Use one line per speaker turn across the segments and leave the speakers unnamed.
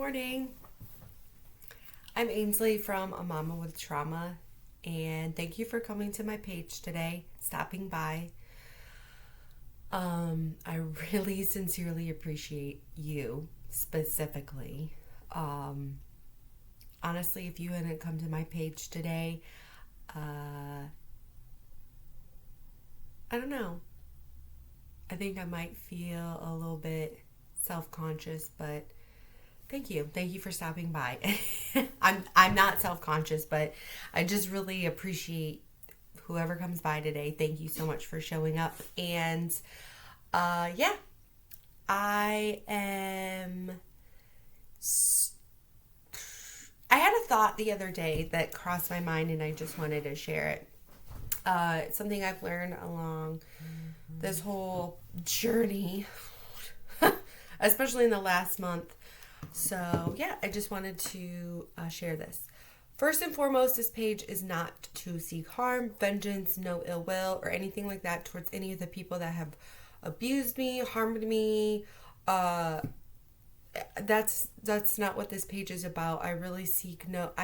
morning. I'm Ainsley from A Mama with Trauma, and thank you for coming to my page today, stopping by. I really sincerely appreciate you specifically. Honestly, if you hadn't come to my page today, I don't know. I think I might feel a little bit self-conscious, but thank you. Thank you for stopping by. I'm not self-conscious, but I just really appreciate whoever comes by today. Thank you so much for showing up. And yeah, I am I had a thought the other day that crossed my mind and I just wanted to share it. It's something I've learned along this whole journey, especially in the last month. So, yeah, I just wanted to share this. First and foremost, this page is not to seek harm, vengeance, no ill will, or anything like that towards any of the people that have abused me, harmed me. That's not what this page is about. I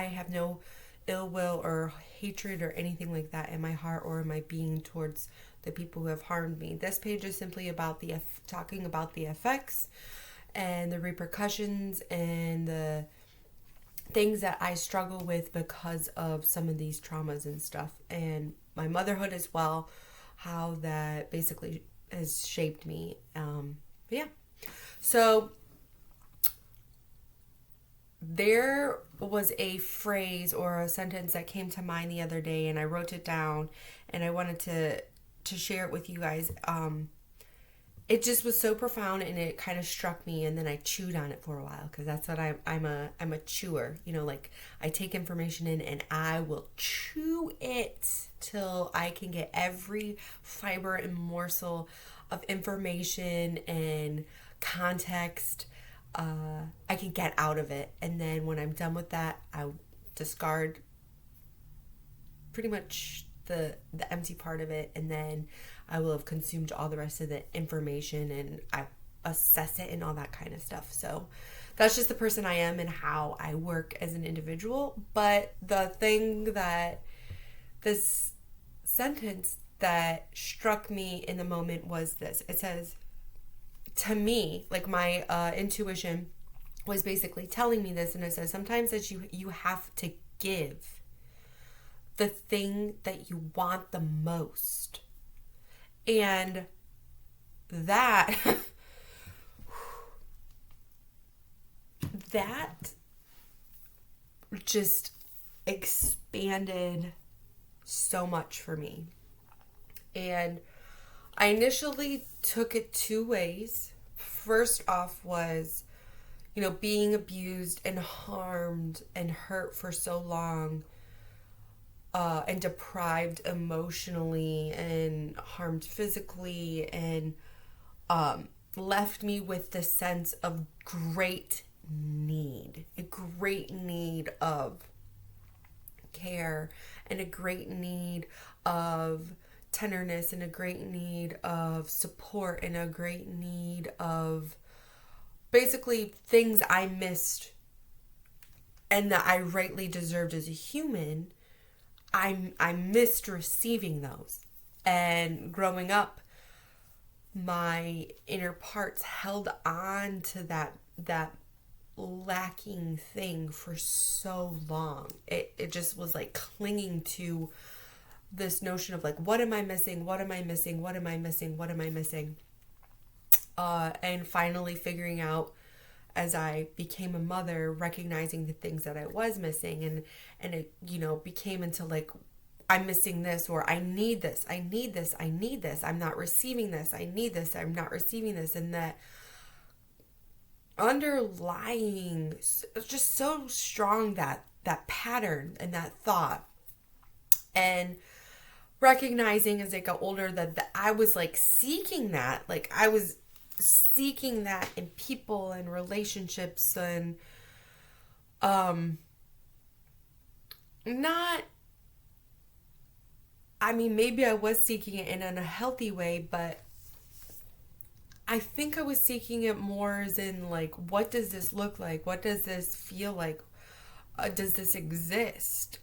have no ill will or hatred or anything like that in my heart or in my being towards the people who have harmed me. This page is simply about talking about the effects and the repercussions and the things that I struggle with because of some of these traumas and stuff, and my motherhood as well, how that basically has shaped me. Yeah. So there was a phrase or a sentence that came to mind the other day, and I wrote it down, and I wanted to share it with you guys. It just was so profound, and it kind of struck me, and then I chewed on it for a while because that's what I'm a chewer. Like I take information in and I will chew it till I can get every fiber and morsel of information and context I can get out of it. And then when I'm done with that, I discard pretty much the empty part of it, and then I will have consumed all the rest of the information and I assess it and all that kind of stuff. So that's just the person I am and how I work as an individual. But the thing that this sentence that struck me in the moment was this. It says, to me, like my intuition was basically telling me this, and it says sometimes that you have to give the thing that you want the most. And that that just expanded so much for me. And I initially took it two ways. First off was, being abused and harmed and hurt for so long, and deprived emotionally and harmed physically, and left me with the sense of a great need of care, and a great need of tenderness, and a great need of support, and a great need of basically things I missed and that I rightly deserved as a human. I missed receiving those. And growing up, my inner parts held on to that lacking thing for so long. It just was like clinging to this notion of like, what am I missing? What am I missing? What am I missing? What am I missing? And finally figuring out as I became a mother, recognizing the things that I was missing, and it, became into like, I'm missing this, or I need this, I need this, I need this, I'm not receiving this, I need this, I'm not receiving this, and that underlying, just so strong, that pattern and that thought. And recognizing as I got older that I was like seeking that, like I was seeking that in people and relationships, and not, I mean, maybe I was seeking it in a healthy way, but I think I was seeking it more as in like, what does this look like? What does this feel like? Does this exist?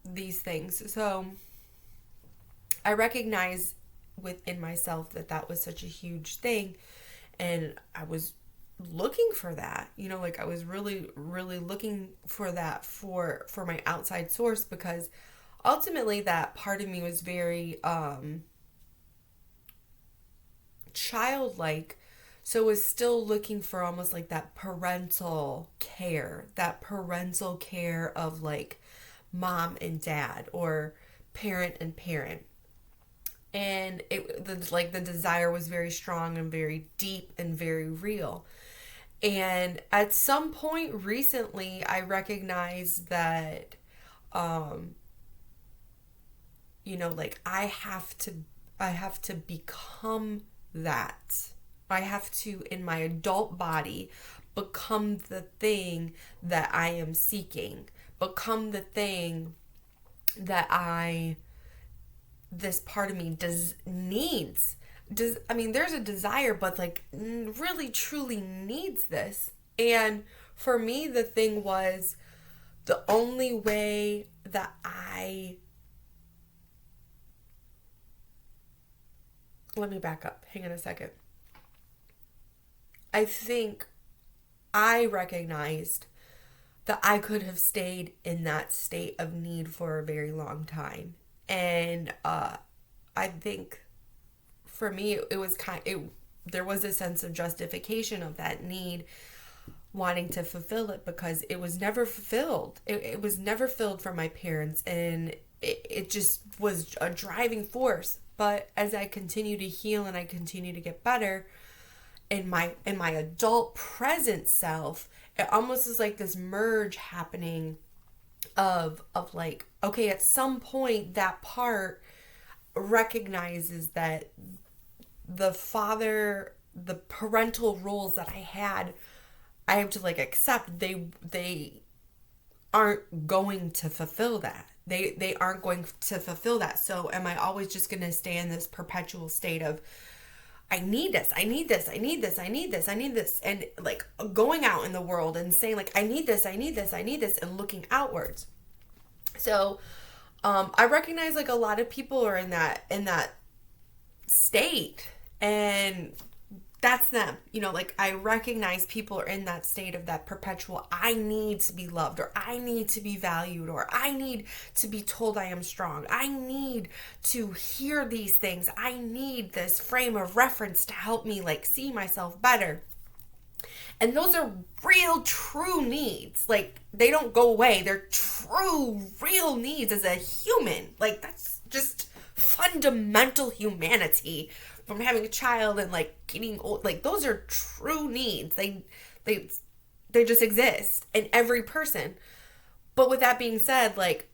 These things. So I recognize within myself that that was such a huge thing, and I was looking for that. Like I was really, really looking for that for my outside source, because ultimately that part of me was very childlike, so was still looking for almost like that parental care of like mom and dad, or parent and parent. And the desire was very strong and very deep and very real. And at some point recently, I recognized that, like I have to become that. I have to, in my adult body, become the thing that I am seeking, become the thing that this part of me there's a desire, but like really truly needs this. And for me, the thing was, the only way that let me back up. Hang on a second. I think I recognized that I could have stayed in that state of need for a very long time. And I think for me, it was there was a sense of justification of that need, wanting to fulfill it, because it was never fulfilled. It was never filled for my parents, and it just was a driving force. But as I continue to heal and I continue to get better in my adult present self, it almost is like this merge happening of like, okay, at some point that part recognizes that the parental roles that I have to like accept, they aren't going to fulfill that. They aren't going to fulfill that. So am I always just going to stay in this perpetual state of, I need this, I need this, I need this, I need this, I need this, and like going out in the world and saying like, I need this, I need this, I need this, and looking outwards. So I recognize like a lot of people are in that state, and that's them. Like I recognize people are in that state of that perpetual, I need to be loved, or I need to be valued, or I need to be told I am strong. I need to hear these things. I need this frame of reference to help me like see myself better. And those are real, true needs. Like, they don't go away. They're true, real needs as a human. Like, that's just fundamental humanity from having a child and, like, getting old. Like, those are true needs. They just exist in every person. But with that being said, like,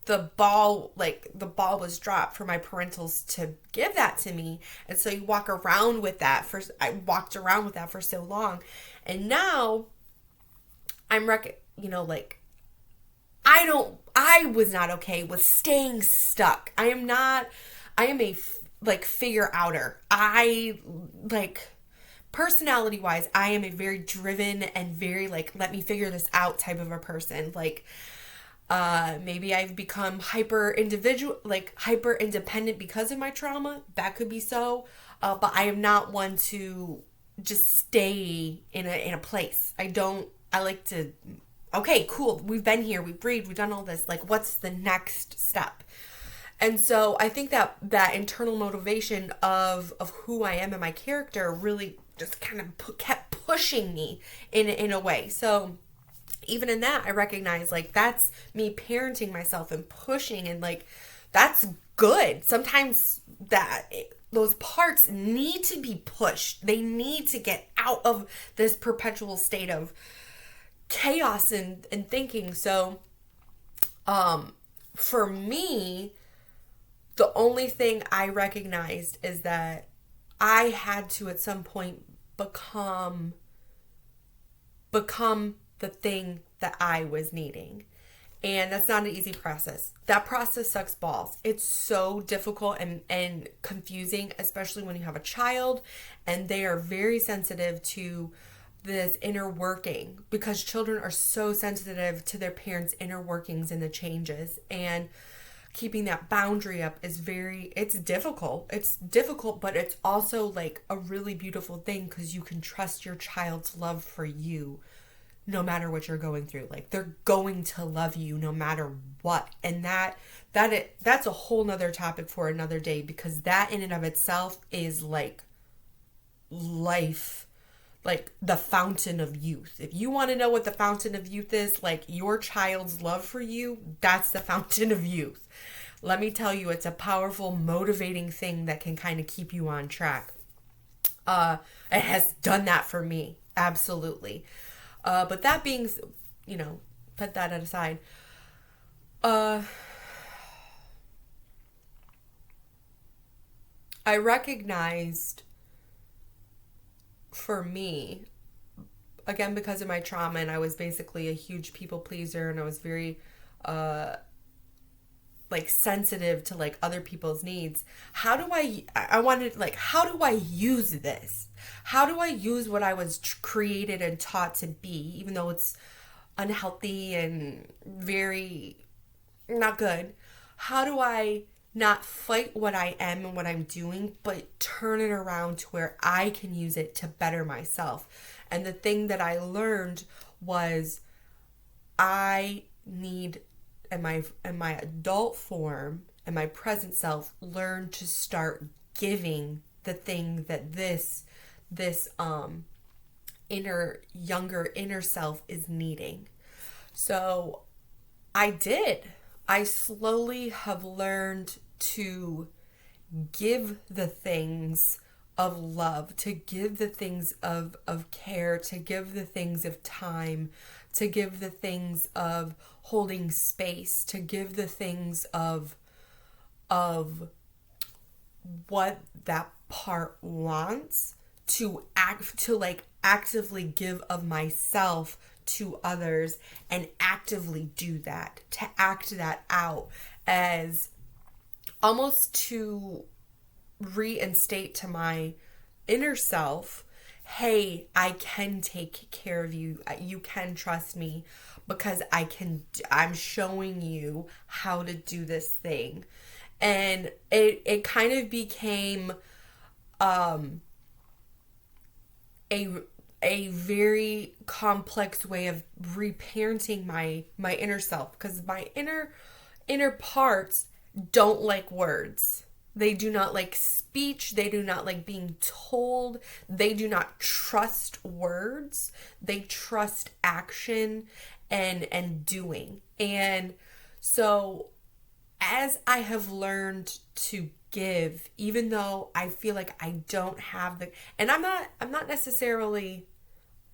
the ball was dropped for my parentals to give that to me. And so you walk around with that I walked around with that for so long. And now I was not okay with staying stuck. I am a figure outer. Personality wise, I am a very driven and very let me figure this out type of a person. Maybe I've become hyper independent because of my trauma. That could be so. But I am not one to just stay in a place. I like to, okay, cool. We've been here. We've breathed. We've done all this. Like, what's the next step? And so I think that internal motivation of who I am and my character really just kind of kept pushing me in a way. So even in that, I recognize that's me parenting myself and pushing, and that's good. Sometimes those parts need to be pushed. They need to get out of this perpetual state of chaos and thinking. So for me, the only thing I recognized is that I had to at some point become the thing that I was needing. And that's not an easy process. That process sucks balls. It's so difficult and confusing, especially when you have a child and they are very sensitive to this inner working, because children are so sensitive to their parents' inner workings and the changes. And keeping that boundary up is it's difficult. It's difficult, but it's also like a really beautiful thing because you can trust your child's love for you no matter what you're going through. Like, they're going to love you no matter what. And that's a whole nother topic for another day, because that in and of itself is like life, like the fountain of youth. If you want to know what the fountain of youth is, like your child's love for you, that's the fountain of youth. Let me tell you, it's a powerful, motivating thing that can kind of keep you on track. It has done that for me. Absolutely. But that being, put that aside. I recognized, for me, again, because of my trauma, and I was basically a huge people pleaser, and I was very, sensitive to, like, other people's needs. How do I use this? How do I use what I was created and taught to be, even though it's unhealthy and very not good? How do I not fight what I am and what I'm doing, but turn it around to where I can use it to better myself? And the thing that I learned was I need, in my adult form and my present self, learn to start giving the thing that this inner self is needing. So I slowly have learned to give the things of love, to give the things of care, to give the things of time, to give the things of holding space, to give the things of what that part wants, to actively give of myself to others, and actively do that, to act that out, as almost to reinstate to my inner self, hey, I can take care of you. You can trust me, because I'm showing you how to do this thing. And it kind of became a very complex way of reparenting my inner self, because my inner parts don't like words. They do not like speech. They do not like being told. They do not trust words. They trust action and doing. And so as I have learned to give, even though I feel like I don't have and I'm not necessarily,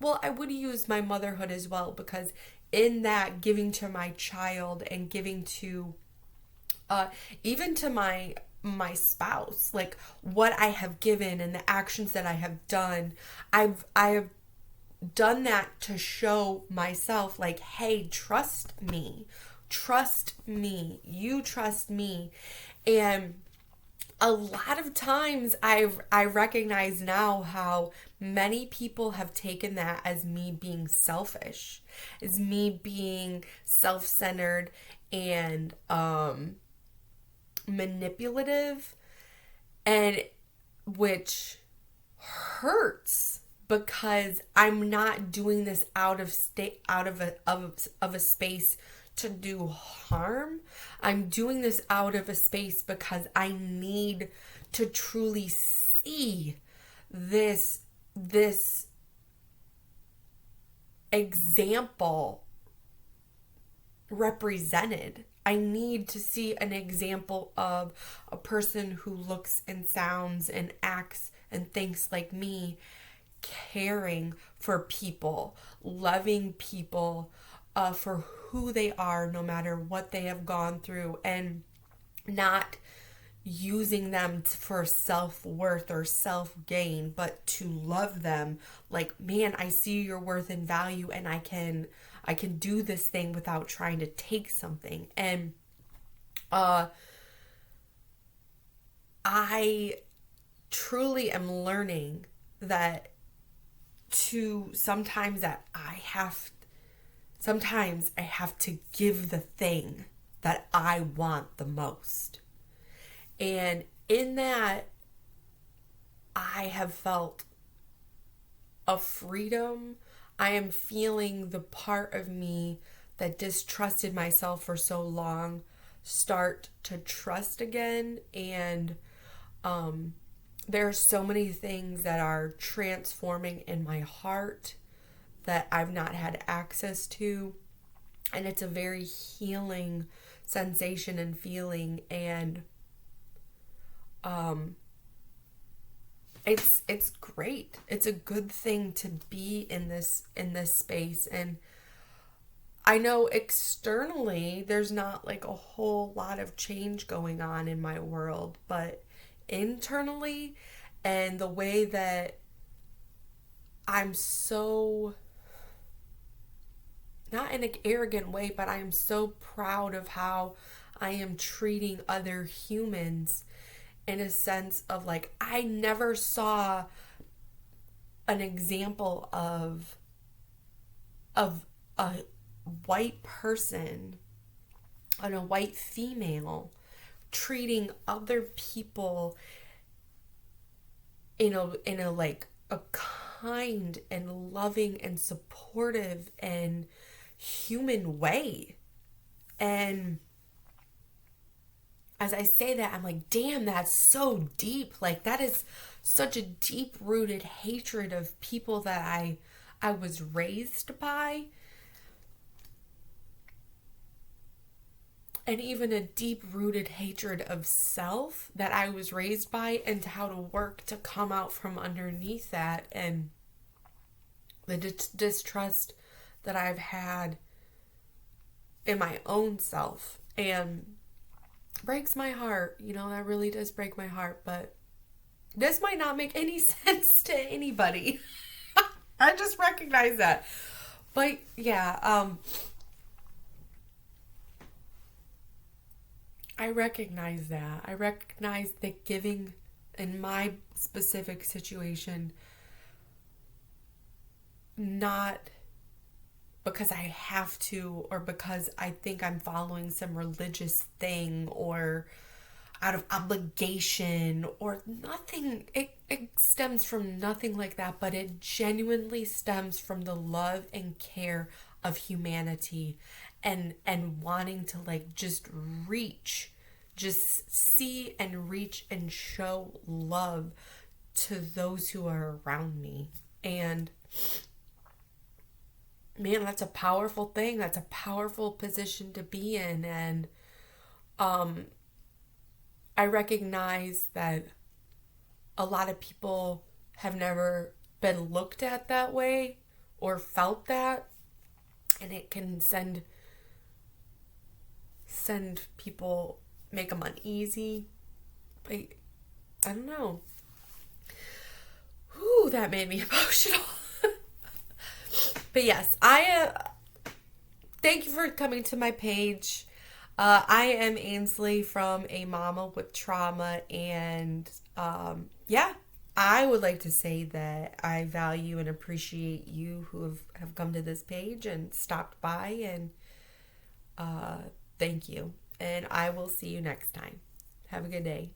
well, I would use my motherhood as well, because in that giving to my child and giving to even to my spouse, like what I have given and the actions that I have done, I have done that to show myself, like, hey, trust me, you trust me. And a lot of times I recognize now how many people have taken that as me being selfish, as me being self-centered and manipulative, and which hurts, because I'm not doing this out of a space to do harm. I'm doing this out of a space because I need to truly see this example represented. I need to see an example of a person who looks and sounds and acts and thinks like me, caring for people, loving people for who they are, no matter what they have gone through, and not using them for self-worth or self-gain, but to love them like, man, I see your worth and value, and I can I can do this thing without trying to take something. And I truly am learning that sometimes I have to give the thing that I want the most. And in that, I have felt a freedom. I am feeling the part of me that distrusted myself for so long start to trust again. And there are so many things that are transforming in my heart that I've not had access to. And it's a very healing sensation and feeling. And it's great. It's a good thing to be in this space. And I know externally there's not like a whole lot of change going on in my world, but internally, and the way that I'm so, not in an arrogant way, but I'm so proud of how I am treating other humans, in a sense of like, I never saw an example of a white person and a white female treating other people in a like a kind and loving and supportive and human way. And as I say that, I'm like, damn, that's so deep. Like, that is such a deep-rooted hatred of people that I was raised by. And even a deep-rooted hatred of self that I was raised by, and how to work to come out from underneath that. And the distrust that I've had in my own self. And breaks my heart, that really does break my heart. But this might not make any sense to anybody. I just recognize that. But yeah, I recognize that. I recognize that giving in my specific situation, not because I have to, or because I think I'm following some religious thing, or out of obligation, or nothing. It stems from nothing like that, but it genuinely stems from the love and care of humanity, and wanting to like just see and reach and show love to those who are around me. And man, that's a powerful thing. That's a powerful position to be in. And I recognize that a lot of people have never been looked at that way or felt that. And it can send people, make them uneasy. But I don't know. Whew, that made me emotional. But yes, I thank you for coming to my page. I am Ainsley from A Mama with Trauma, and yeah, I would like to say that I value and appreciate you who have come to this page and stopped by, and thank you. And I will see you next time. Have a good day.